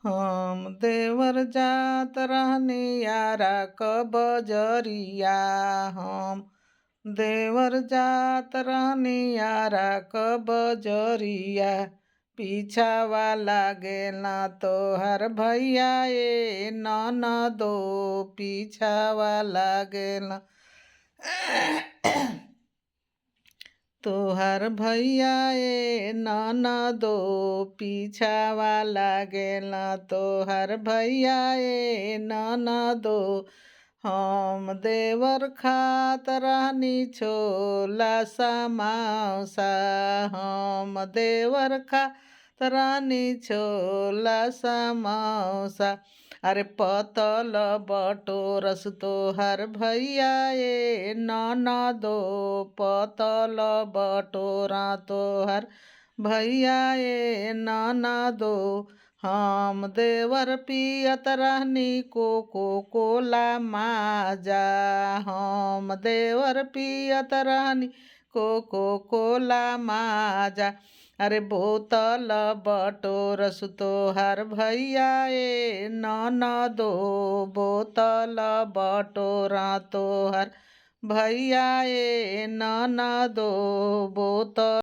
हम देवर जात रहनी यारा क बजरिया। हम देवर जात रहनी यारा क बजरिया। पीछावा लागेल ना तोहर भैया ए ननदो। पीछावा लागेल ना तोहर भैया ए ननदो। पीछावा लागेल ना तोहर भैया ए ननदो। हम देवर खात रहनी छोला समौसा। हम देवर खात रहनी छोला समौसा। अरे पतल बटोरस तोहर भैया ए ननदो। पतल बटोरा तोहर भैया ए ननदो। हम देवर पियत रहनी कोको कोला माजा। हम देवर पियत रहनी कोको कोला माजा। अरे बोतल बटोरस तोहर भैया ए ननदो। बोतल बटोरा तोहर भैया ए ननदो। बोतल